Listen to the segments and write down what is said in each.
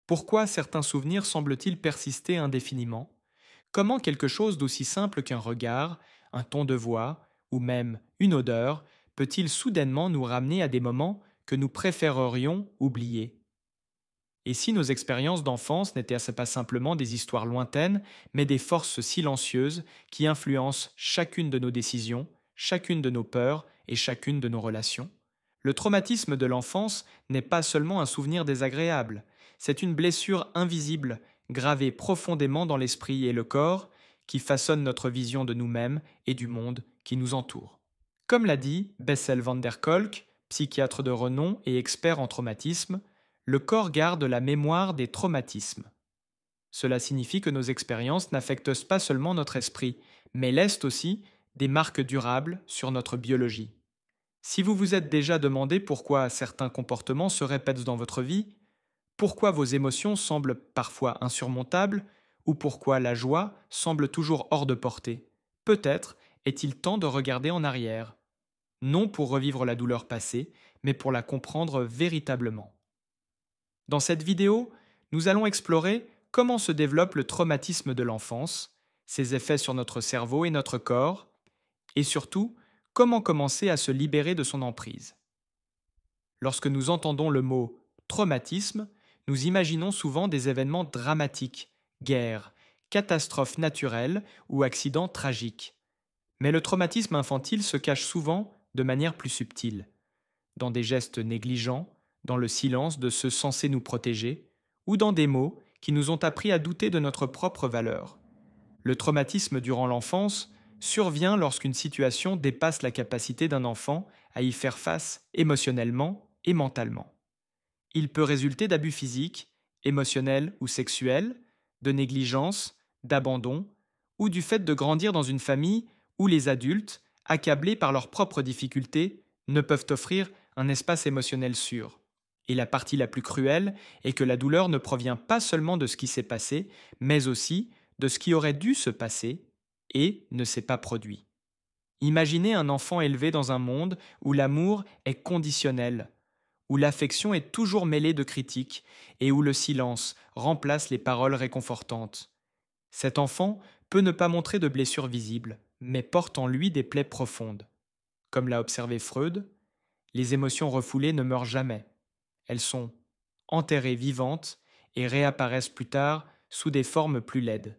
Pourquoi certains souvenirs semblent-ils persister indéfiniment? Comment quelque chose d'aussi simple qu'un regard, un ton de voix ou même une odeur peut-il soudainement nous ramener à des moments que nous préférerions oublier? Et si nos expériences d'enfance n'étaient pas simplement des histoires lointaines, mais des forces silencieuses qui influencent chacune de nos décisions, chacune de nos peurs et chacune de nos relations? Le traumatisme de l'enfance n'est pas seulement un souvenir désagréable, c'est une blessure invisible, gravée profondément dans l'esprit et le corps, qui façonne notre vision de nous-mêmes et du monde qui nous entoure. Comme l'a dit Bessel van der Kolk, psychiatre de renom et expert en traumatisme, le corps garde la mémoire des traumatismes. Cela signifie que nos expériences n'affectent pas seulement notre esprit, mais laissent aussi des marques durables sur notre biologie. Si vous vous êtes déjà demandé pourquoi certains comportements se répètent dans votre vie, pourquoi vos émotions semblent parfois insurmontables, ou pourquoi la joie semble toujours hors de portée, peut-être est-il temps de regarder en arrière, non pour revivre la douleur passée, mais pour la comprendre véritablement. Dans cette vidéo, nous allons explorer comment se développe le traumatisme de l'enfance, ses effets sur notre cerveau et notre corps, et surtout, comment commencer à se libérer de son emprise. Lorsque nous entendons le mot traumatisme, nous imaginons souvent des événements dramatiques, guerres, catastrophes naturelles ou accidents tragiques. Mais le traumatisme infantile se cache souvent de manière plus subtile, dans des gestes négligents, dans le silence de ceux censés nous protéger, ou dans des mots qui nous ont appris à douter de notre propre valeur. Le traumatisme durant l'enfance survient lorsqu'une situation dépasse la capacité d'un enfant à y faire face émotionnellement et mentalement. Il peut résulter d'abus physiques, émotionnels ou sexuels, de négligence, d'abandon, ou du fait de grandir dans une famille où les adultes, accablés par leurs propres difficultés, ne peuvent offrir un espace émotionnel sûr. Et la partie la plus cruelle est que la douleur ne provient pas seulement de ce qui s'est passé, mais aussi de ce qui aurait dû se passer et ne s'est pas produit. Imaginez un enfant élevé dans un monde où l'amour est conditionnel, où l'affection est toujours mêlée de critiques et où le silence remplace les paroles réconfortantes. Cet enfant peut ne pas montrer de blessures visibles, mais porte en lui des plaies profondes. Comme l'a observé Freud, les émotions refoulées ne meurent jamais. Elles sont enterrées vivantes et réapparaissent plus tard sous des formes plus laides.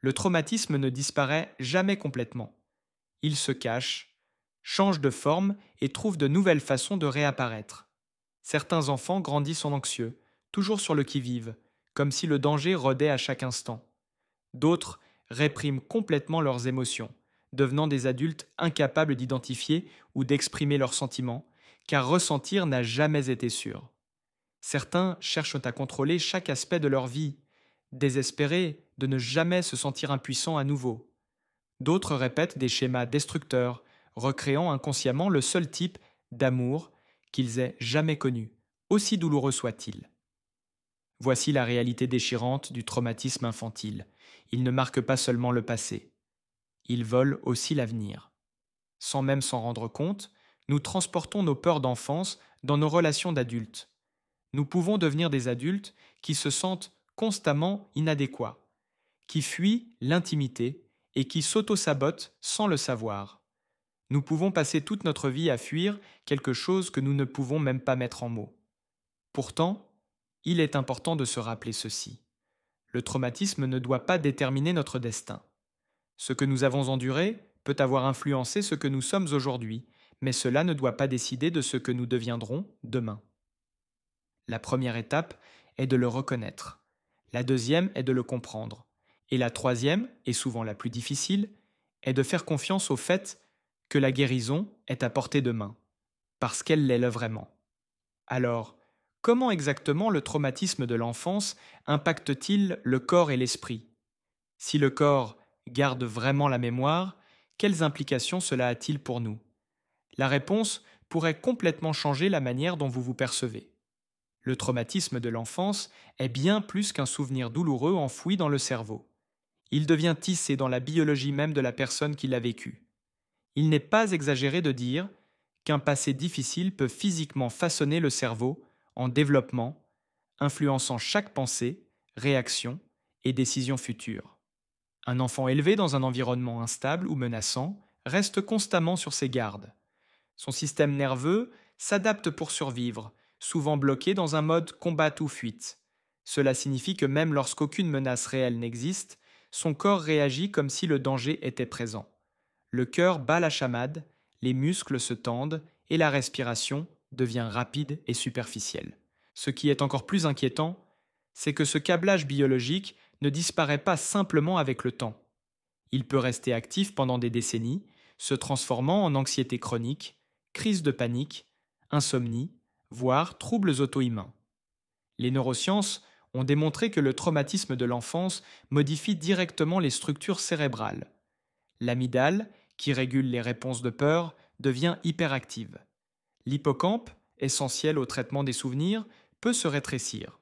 Le traumatisme ne disparaît jamais complètement. Il se cache, change de forme et trouve de nouvelles façons de réapparaître. Certains enfants grandissent en anxieux, toujours sur le qui-vive, comme si le danger rôdait à chaque instant. D'autres répriment complètement leurs émotions, devenant des adultes incapables d'identifier ou d'exprimer leurs sentiments, car ressentir n'a jamais été sûr. Certains cherchent à contrôler chaque aspect de leur vie, désespérés de ne jamais se sentir impuissants à nouveau. D'autres répètent des schémas destructeurs, recréant inconsciemment le seul type d'amour qu'ils aient jamais connu, aussi douloureux soit-il. Voici la réalité déchirante du traumatisme infantile. Il ne marque pas seulement le passé, il vole aussi l'avenir. Sans même s'en rendre compte, nous transportons nos peurs d'enfance dans nos relations d'adultes. Nous pouvons devenir des adultes qui se sentent constamment inadéquats, qui fuient l'intimité et qui s'auto-sabotent sans le savoir. Nous pouvons passer toute notre vie à fuir quelque chose que nous ne pouvons même pas mettre en mots. Pourtant, il est important de se rappeler ceci. Le traumatisme ne doit pas déterminer notre destin. Ce que nous avons enduré peut avoir influencé ce que nous sommes aujourd'hui, mais cela ne doit pas décider de ce que nous deviendrons demain. La première étape est de le reconnaître. La deuxième est de le comprendre. Et la troisième, et souvent la plus difficile, est de faire confiance au fait que la guérison est à portée de main, parce qu'elle l'est vraiment. Alors, comment exactement le traumatisme de l'enfance impacte-t-il le corps et l'esprit? Si le corps garde vraiment la mémoire, quelles implications cela a-t-il pour nous? La réponse pourrait complètement changer la manière dont vous vous percevez. Le traumatisme de l'enfance est bien plus qu'un souvenir douloureux enfoui dans le cerveau. Il devient tissé dans la biologie même de la personne qui l'a vécu. Il n'est pas exagéré de dire qu'un passé difficile peut physiquement façonner le cerveau en développement, influençant chaque pensée, réaction et décision future. Un enfant élevé dans un environnement instable ou menaçant reste constamment sur ses gardes. Son système nerveux s'adapte pour survivre, souvent bloqué dans un mode combat ou fuite. Cela signifie que même lorsqu'aucune menace réelle n'existe, son corps réagit comme si le danger était présent. Le cœur bat la chamade, les muscles se tendent et la respiration devient rapide et superficielle. Ce qui est encore plus inquiétant, c'est que ce câblage biologique ne disparaît pas simplement avec le temps. Il peut rester actif pendant des décennies, se transformant en anxiété chronique, crise de panique, insomnie, voire troubles auto-immuns. Les neurosciences ont démontré que le traumatisme de l'enfance modifie directement les structures cérébrales. L'amygdale, qui régule les réponses de peur, devient hyperactive. L'hippocampe, essentiel au traitement des souvenirs, peut se rétrécir.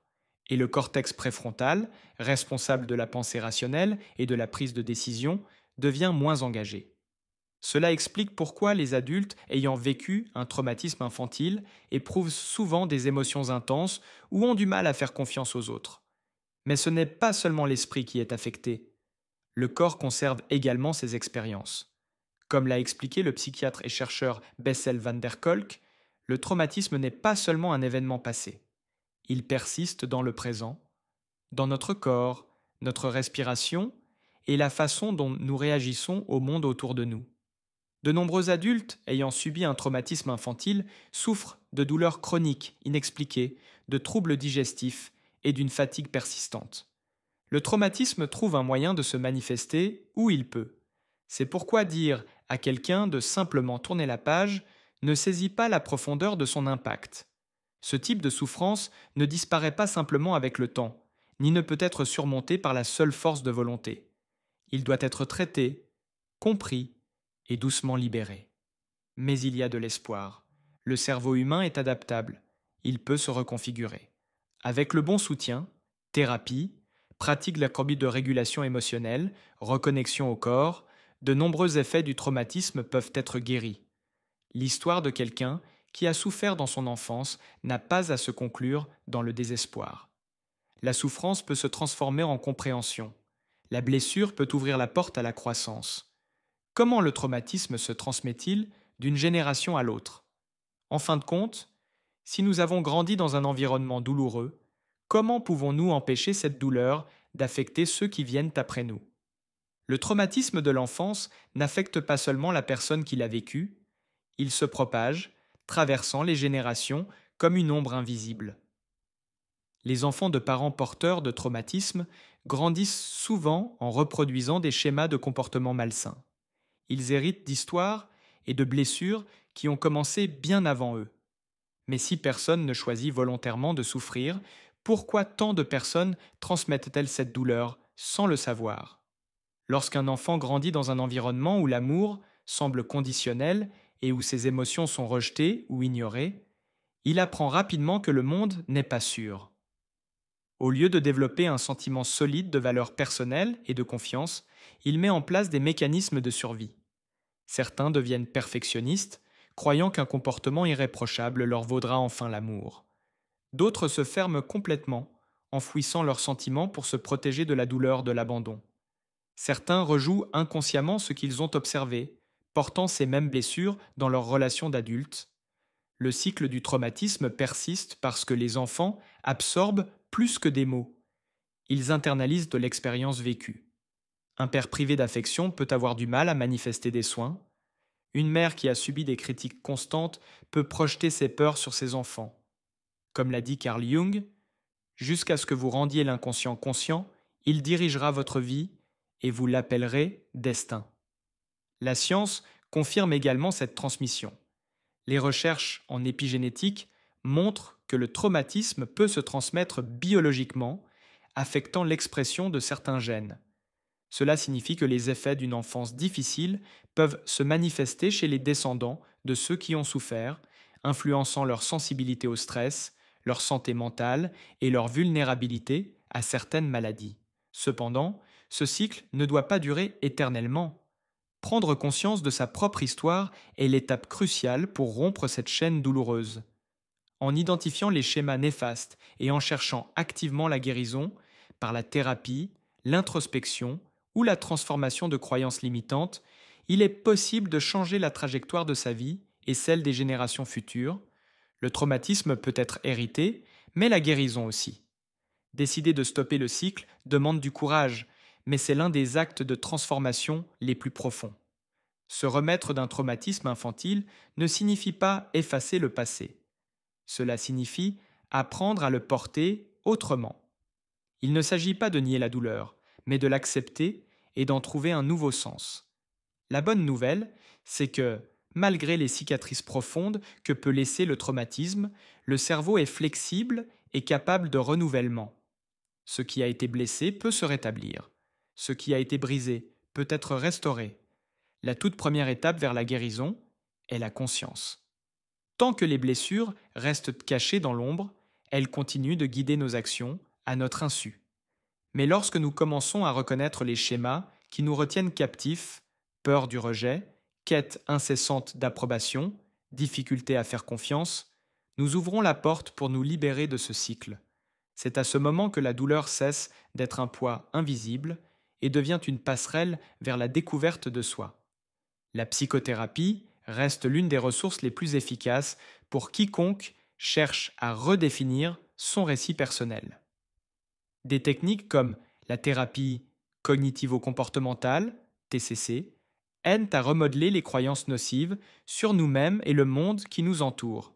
Et le cortex préfrontal, responsable de la pensée rationnelle et de la prise de décision, devient moins engagé. Cela explique pourquoi les adultes ayant vécu un traumatisme infantile éprouvent souvent des émotions intenses ou ont du mal à faire confiance aux autres. Mais ce n'est pas seulement l'esprit qui est affecté. Le corps conserve également ses expériences. Comme l'a expliqué le psychiatre et chercheur Bessel van der Kolk, le traumatisme n'est pas seulement un événement passé. Il persiste dans le présent, dans notre corps, notre respiration et la façon dont nous réagissons au monde autour de nous. De nombreux adultes ayant subi un traumatisme infantile souffrent de douleurs chroniques inexpliquées, de troubles digestifs et d'une fatigue persistante. Le traumatisme trouve un moyen de se manifester où il peut. C'est pourquoi dire à quelqu'un de simplement tourner la page ne saisit pas la profondeur de son impact. Ce type de souffrance ne disparaît pas simplement avec le temps, ni ne peut être surmonté par la seule force de volonté. Il doit être traité, compris et doucement libéré. Mais il y a de l'espoir. Le cerveau humain est adaptable. Il peut se reconfigurer. Avec le bon soutien, thérapie, pratique de la corbite de régulation émotionnelle, reconnexion au corps, de nombreux effets du traumatisme peuvent être guéris. L'histoire de quelqu'un qui a souffert dans son enfance n'a pas à se conclure dans le désespoir. La souffrance peut se transformer en compréhension. La blessure peut ouvrir la porte à la croissance. Comment le traumatisme se transmet-il d'une génération à l'autre? En fin de compte, si nous avons grandi dans un environnement douloureux, comment pouvons-nous empêcher cette douleur d'affecter ceux qui viennent après nous? Le traumatisme de l'enfance n'affecte pas seulement la personne qui l'a vécu, il se propage, traversant les générations comme une ombre invisible. Les enfants de parents porteurs de traumatisme grandissent souvent en reproduisant des schémas de comportement malsains. Ils héritent d'histoires et de blessures qui ont commencé bien avant eux. Mais si personne ne choisit volontairement de souffrir, pourquoi tant de personnes transmettent-elles cette douleur sans le savoir? Lorsqu'un enfant grandit dans un environnement où l'amour semble conditionnel et où ses émotions sont rejetées ou ignorées, il apprend rapidement que le monde n'est pas sûr. Au lieu de développer un sentiment solide de valeur personnelle et de confiance, il met en place des mécanismes de survie. Certains deviennent perfectionnistes, croyant qu'un comportement irréprochable leur vaudra enfin l'amour. D'autres se ferment complètement, enfouissant leurs sentiments pour se protéger de la douleur de l'abandon. Certains rejouent inconsciemment ce qu'ils ont observé, portant ces mêmes blessures dans leurs relations d'adultes. Le cycle du traumatisme persiste parce que les enfants absorbent plus que des mots. Ils internalisent de l'expérience vécue. Un père privé d'affection peut avoir du mal à manifester des soins. Une mère qui a subi des critiques constantes peut projeter ses peurs sur ses enfants. Comme l'a dit Carl Jung, jusqu'à ce que vous rendiez l'inconscient conscient, il dirigera votre vie et vous l'appellerez destin. La science confirme également cette transmission. Les recherches en épigénétique montrent que le traumatisme peut se transmettre biologiquement, affectant l'expression de certains gènes. Cela signifie que les effets d'une enfance difficile peuvent se manifester chez les descendants de ceux qui ont souffert, influençant leur sensibilité au stress, leur santé mentale et leur vulnérabilité à certaines maladies. Cependant, ce cycle ne doit pas durer éternellement. Prendre conscience de sa propre histoire est l'étape cruciale pour rompre cette chaîne douloureuse. En identifiant les schémas néfastes et en cherchant activement la guérison par la thérapie, l'introspection ou la transformation de croyances limitantes, il est possible de changer la trajectoire de sa vie et celle des générations futures. Le traumatisme peut être hérité, mais la guérison aussi. Décider de stopper le cycle demande du courage, mais c'est l'un des actes de transformation les plus profonds. Se remettre d'un traumatisme infantile ne signifie pas effacer le passé. Cela signifie apprendre à le porter autrement. Il ne s'agit pas de nier la douleur, mais de l'accepter et d'en trouver un nouveau sens. La bonne nouvelle, c'est que, malgré les cicatrices profondes que peut laisser le traumatisme, le cerveau est flexible et capable de renouvellement. Ce qui a été blessé peut se rétablir. Ce qui a été brisé peut être restauré. La toute première étape vers la guérison est la conscience. Tant que les blessures restent cachées dans l'ombre, elles continuent de guider nos actions à notre insu. Mais lorsque nous commençons à reconnaître les schémas qui nous retiennent captifs, peur du rejet, quête incessante d'approbation, difficulté à faire confiance, nous ouvrons la porte pour nous libérer de ce cycle. C'est à ce moment que la douleur cesse d'être un poids invisible et devient une passerelle vers la découverte de soi. La psychothérapie reste l'une des ressources les plus efficaces pour quiconque cherche à redéfinir son récit personnel. Des techniques comme la thérapie cognitivo-comportementale, TCC, aident à remodeler les croyances nocives sur nous-mêmes et le monde qui nous entoure.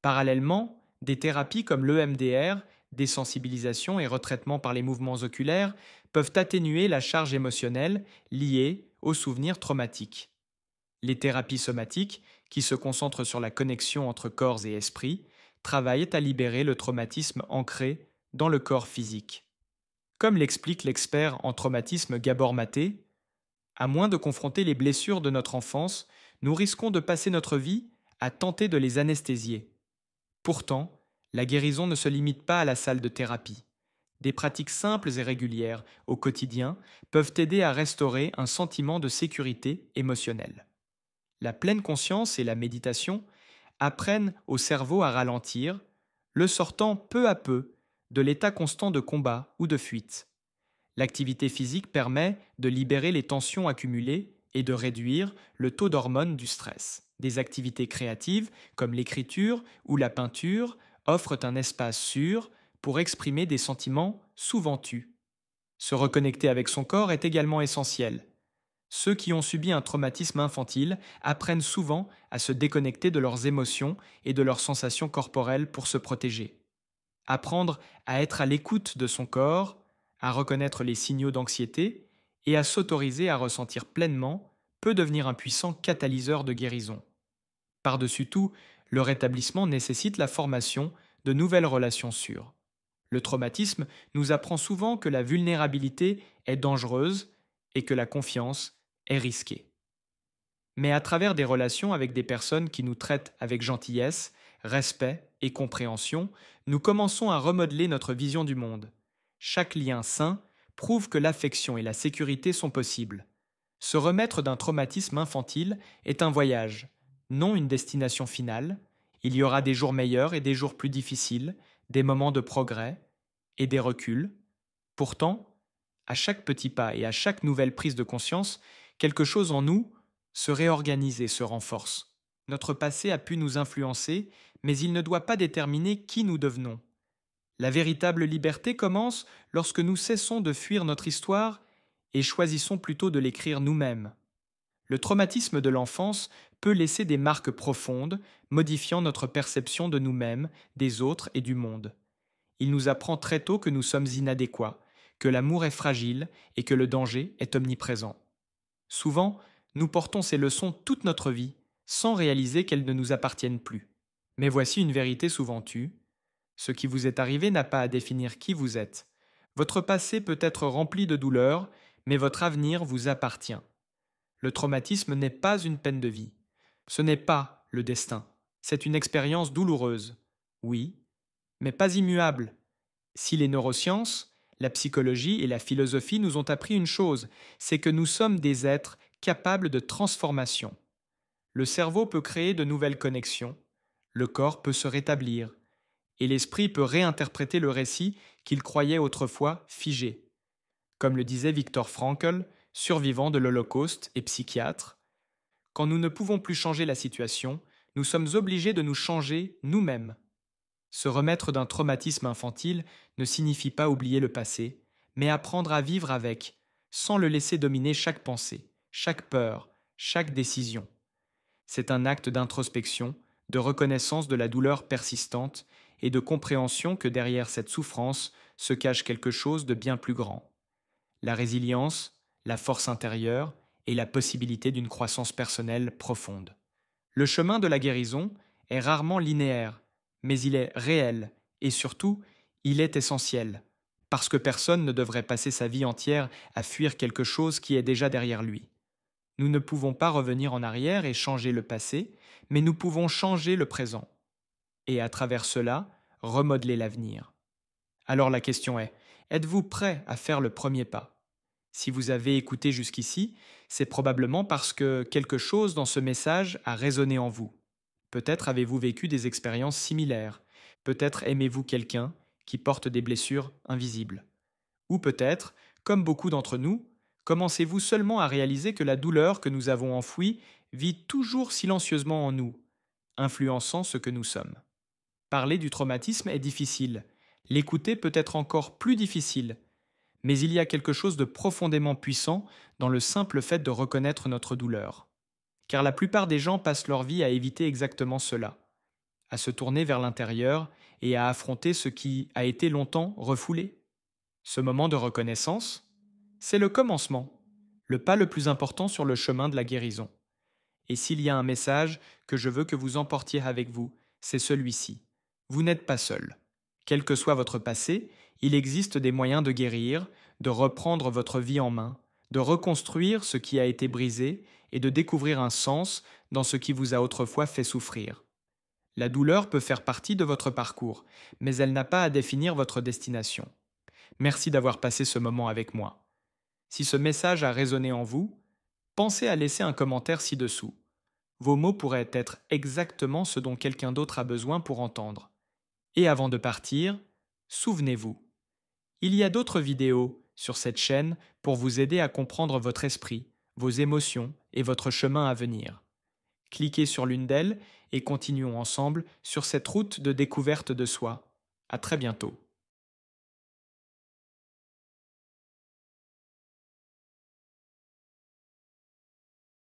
Parallèlement, des thérapies comme l'EMDR, désensibilisation et retraitement par les mouvements oculaires, peuvent atténuer la charge émotionnelle liée aux souvenirs traumatiques. Les thérapies somatiques, qui se concentrent sur la connexion entre corps et esprit, travaillent à libérer le traumatisme ancré dans le corps physique. Comme l'explique l'expert en traumatisme Gabor Maté, à moins de confronter les blessures de notre enfance, nous risquons de passer notre vie à tenter de les anesthésier. Pourtant, la guérison ne se limite pas à la salle de thérapie. Des pratiques simples et régulières au quotidien peuvent aider à restaurer un sentiment de sécurité émotionnelle. La pleine conscience et la méditation apprennent au cerveau à ralentir, le sortant peu à peu de l'état constant de combat ou de fuite. L'activité physique permet de libérer les tensions accumulées et de réduire le taux d'hormones du stress. Des activités créatives, comme l'écriture ou la peinture, offrent un espace sûr pour exprimer des sentiments souvent tus. Se reconnecter avec son corps est également essentiel. Ceux qui ont subi un traumatisme infantile apprennent souvent à se déconnecter de leurs émotions et de leurs sensations corporelles pour se protéger. Apprendre à être à l'écoute de son corps, à reconnaître les signaux d'anxiété et à s'autoriser à ressentir pleinement peut devenir un puissant catalyseur de guérison. Par-dessus tout, le rétablissement nécessite la formation de nouvelles relations sûres. Le traumatisme nous apprend souvent que la vulnérabilité est dangereuse et que la confiance est risquée. Mais à travers des relations avec des personnes qui nous traitent avec gentillesse, respect et compréhension, nous commençons à remodeler notre vision du monde. Chaque lien sain prouve que l'affection et la sécurité sont possibles. Se remettre d'un traumatisme infantile est un voyage, non une destination finale. Il y aura des jours meilleurs et des jours plus difficiles, des moments de progrès et des reculs. Pourtant, à chaque petit pas et à chaque nouvelle prise de conscience, quelque chose en nous se réorganise et se renforce. Notre passé a pu nous influencer, mais il ne doit pas déterminer qui nous devenons. La véritable liberté commence lorsque nous cessons de fuir notre histoire et choisissons plutôt de l'écrire nous-mêmes. Le traumatisme de l'enfance peut laisser des marques profondes, modifiant notre perception de nous-mêmes, des autres et du monde. Il nous apprend très tôt que nous sommes inadéquats, que l'amour est fragile et que le danger est omniprésent. Souvent, nous portons ces leçons toute notre vie, sans réaliser qu'elles ne nous appartiennent plus. Mais voici une vérité souvent tue. Ce qui vous est arrivé n'a pas à définir qui vous êtes. Votre passé peut être rempli de douleurs, mais votre avenir vous appartient. Le traumatisme n'est pas une peine de vie. Ce n'est pas le destin. C'est une expérience douloureuse. Oui, mais pas immuable. Si les neurosciences, la psychologie et la philosophie nous ont appris une chose, c'est que nous sommes des êtres capables de transformation. Le cerveau peut créer de nouvelles connexions. le corps peut se rétablir, et l'esprit peut réinterpréter le récit qu'il croyait autrefois figé. Comme le disait Viktor Frankl, survivant de l'Holocauste et psychiatre, quand nous ne pouvons plus changer la situation, nous sommes obligés de nous changer nous-mêmes. Se remettre d'un traumatisme infantile ne signifie pas oublier le passé, mais apprendre à vivre avec, sans le laisser dominer chaque pensée, chaque peur, chaque décision. C'est un acte d'introspection, de reconnaissance de la douleur persistante et de compréhension que derrière cette souffrance se cache quelque chose de bien plus grand. La résilience, la force intérieure et la possibilité d'une croissance personnelle profonde. Le chemin de la guérison est rarement linéaire, mais il est réel et surtout, il est essentiel, parce que personne ne devrait passer sa vie entière à fuir quelque chose qui est déjà derrière lui. Nous ne pouvons pas revenir en arrière et changer le passé, mais nous pouvons changer le présent, et à travers cela, remodeler l'avenir. Alors la question est, êtes-vous prêt à faire le premier pas? Si vous avez écouté jusqu'ici, c'est probablement parce que quelque chose dans ce message a résonné en vous. Peut-être avez-vous vécu des expériences similaires, peut-être aimez-vous quelqu'un qui porte des blessures invisibles. Ou peut-être, comme beaucoup d'entre nous, commencez-vous seulement à réaliser que la douleur que nous avons enfouie vit toujours silencieusement en nous, influençant ce que nous sommes. Parler du traumatisme est difficile, l'écouter peut être encore plus difficile, mais il y a quelque chose de profondément puissant dans le simple fait de reconnaître notre douleur. Car la plupart des gens passent leur vie à éviter exactement cela, à se tourner vers l'intérieur et à affronter ce qui a été longtemps refoulé. Ce moment de reconnaissance, c'est le commencement, le pas le plus important sur le chemin de la guérison. Et s'il y a un message que je veux que vous emportiez avec vous, c'est celui-ci. Vous n'êtes pas seul. Quel que soit votre passé, il existe des moyens de guérir, de reprendre votre vie en main, de reconstruire ce qui a été brisé et de découvrir un sens dans ce qui vous a autrefois fait souffrir. La douleur peut faire partie de votre parcours, mais elle n'a pas à définir votre destination. Merci d'avoir passé ce moment avec moi. Si ce message a résonné en vous, pensez à laisser un commentaire ci-dessous. Vos mots pourraient être exactement ce dont quelqu'un d'autre a besoin pour entendre. Et avant de partir, souvenez-vous, il y a d'autres vidéos sur cette chaîne pour vous aider à comprendre votre esprit, vos émotions et votre chemin à venir. Cliquez sur l'une d'elles et continuons ensemble sur cette route de découverte de soi. À très bientôt.